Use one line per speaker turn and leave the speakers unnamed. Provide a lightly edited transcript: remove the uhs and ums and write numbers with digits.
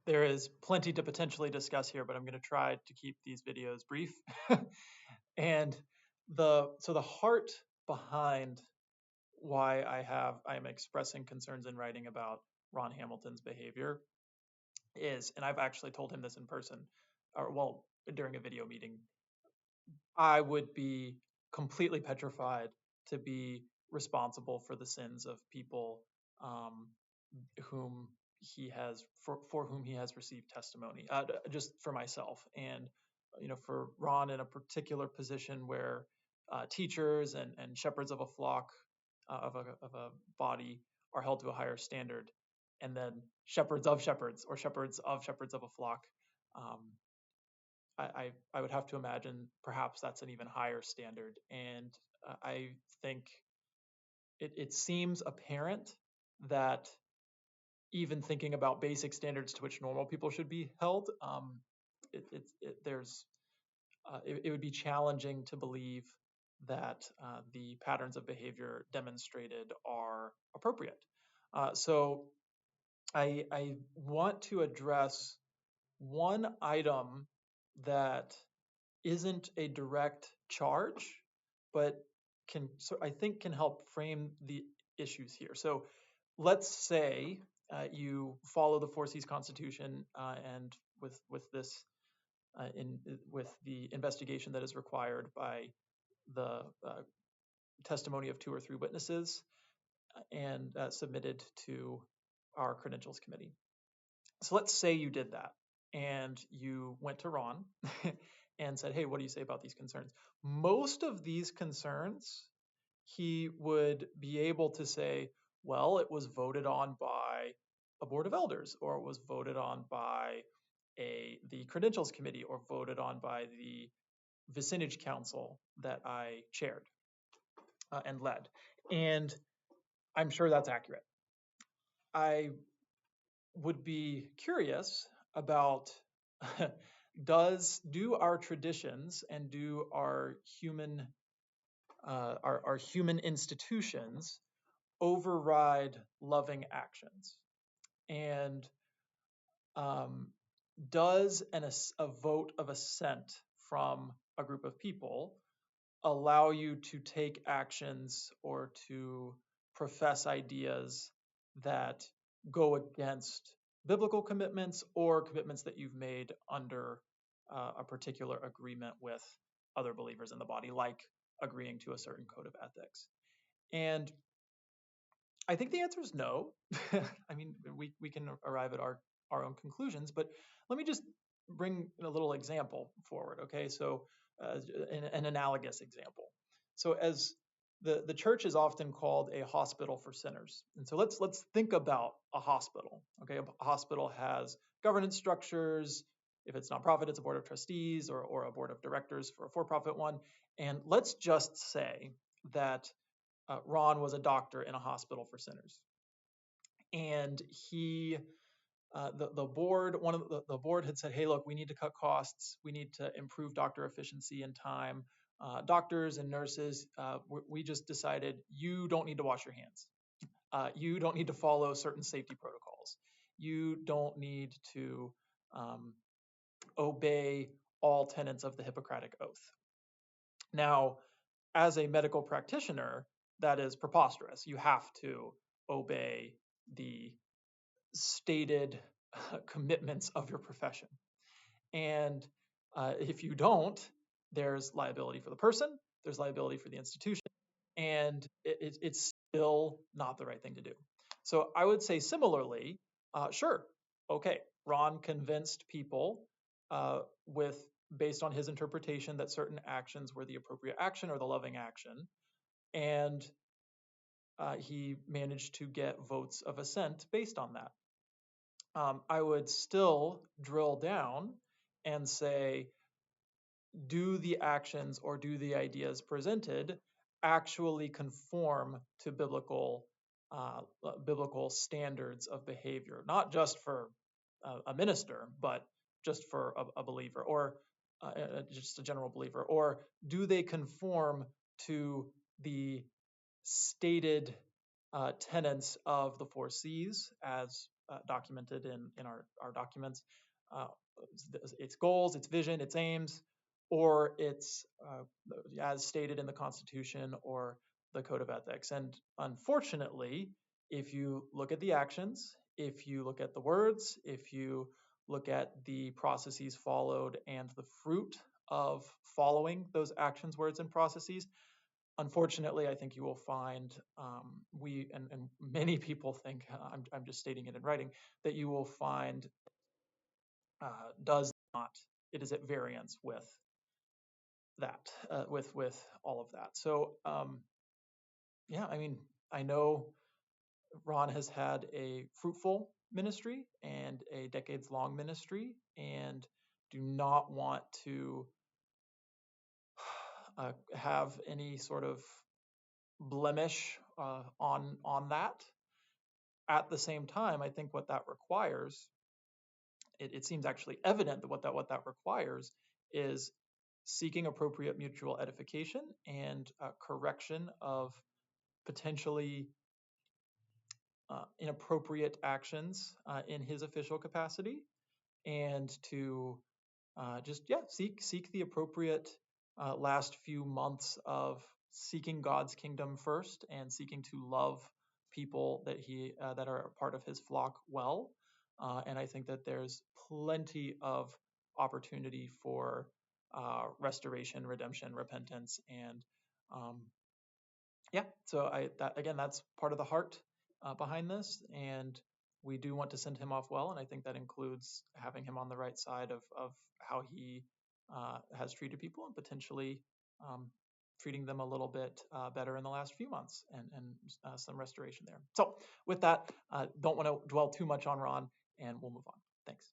There is plenty to potentially discuss here, but I'm going to try to keep these videos brief. And the heart behind why I am expressing concerns in writing about Ron Hamilton's behavior is, and I've actually told him this in person, or well, during a video meeting, I would be completely petrified to be responsible for the sins of people um, whom for whom he has received testimony, just for myself. And for Ron in a particular position where teachers and shepherds of a flock, of a body, are held to a higher standard, and then shepherds of shepherds, or shepherds of a flock, um, I would have to imagine perhaps that's an even higher standard. And I think it seems apparent that even thinking about basic standards to which normal people should be held, it would be challenging to believe that the patterns of behavior demonstrated are appropriate. So I want to address one item that isn't a direct charge, but I think can help frame the issues here. So let's say you follow the 4C's Constitution, and with this with the investigation that is required by the testimony of 2 or 3 witnesses, and submitted to our credentials committee. So let's say you did that and you went to Ron and said, hey, what do you say about these concerns? Most of these concerns, he would be able to say, well, it was voted on by a board of elders, or it was voted on by the credentials committee, or voted on by the vicinage council that I chaired and led. And I'm sure that's accurate. I would be curious about do our traditions and do our human institutions override loving actions? And does a vote of assent from a group of people allow you to take actions or to profess ideas that go against biblical commitments, or commitments that you've made under a particular agreement with other believers in the body, like agreeing to a certain code of ethics? And I think the answer is no. I mean, we can arrive at our own conclusions, but let me just bring a little example forward, okay? So, an analogous example. So, as the church is often called a hospital for sinners, and so let's think about a hospital. Okay, a hospital has governance structures. If it's nonprofit, it's a board of trustees, or a board of directors for a for-profit one. And let's just say that Ron was a doctor in a hospital for sinners, and the board, the board had said, "Hey, look, we need to cut costs. We need to improve doctor efficiency and time. Doctors and nurses, we just decided you don't need to wash your hands. You don't need to follow certain safety protocols. You don't need to obey all tenets of the Hippocratic Oath." Now, as a medical practitioner, that is preposterous. You have to obey the stated commitments of your profession. And if you don't, there's liability for the person, there's liability for the institution, and it's still not the right thing to do. So I would say similarly, sure, okay, Ron convinced people with based on his interpretation that certain actions were the appropriate action or the loving action, and he managed to get votes of assent based on that. I would still drill down and say, do the actions or do the ideas presented actually conform to biblical standards of behavior, not just for a minister, but just for a believer, or just a general believer? Or do they conform to the stated tenets of the 4 C's as documented in our documents, uh, its goals, its vision, its aims, or its as stated in the Constitution or the Code of Ethics. And unfortunately, if you look at the actions, if you look at the words, if you look at the processes followed and the fruit of following those actions, words, and processes, unfortunately, I think you will find and many people think, I'm just stating it in writing, that you will find does not, it is at variance with that, with all of that. So yeah, I mean, I know Ron has had a fruitful ministry and a decades long ministry, and do not want to have any sort of blemish on that. At the same time, I think what that requires, it seems actually evident that what that requires is seeking appropriate mutual edification and correction of potentially inappropriate actions in his official capacity, and to just seek the appropriate last few months of seeking God's kingdom first and seeking to love people that are a part of his flock well. And I think that there's plenty of opportunity for restoration, redemption, repentance, and um, yeah. So that's part of the heart behind this, and we do want to send him off well, and I think that includes having him on the right side of how he has treated people, and potentially treating them a little bit better in the last few months, and some restoration there. So with that, don't want to dwell too much on Ron, and we'll move on. Thanks.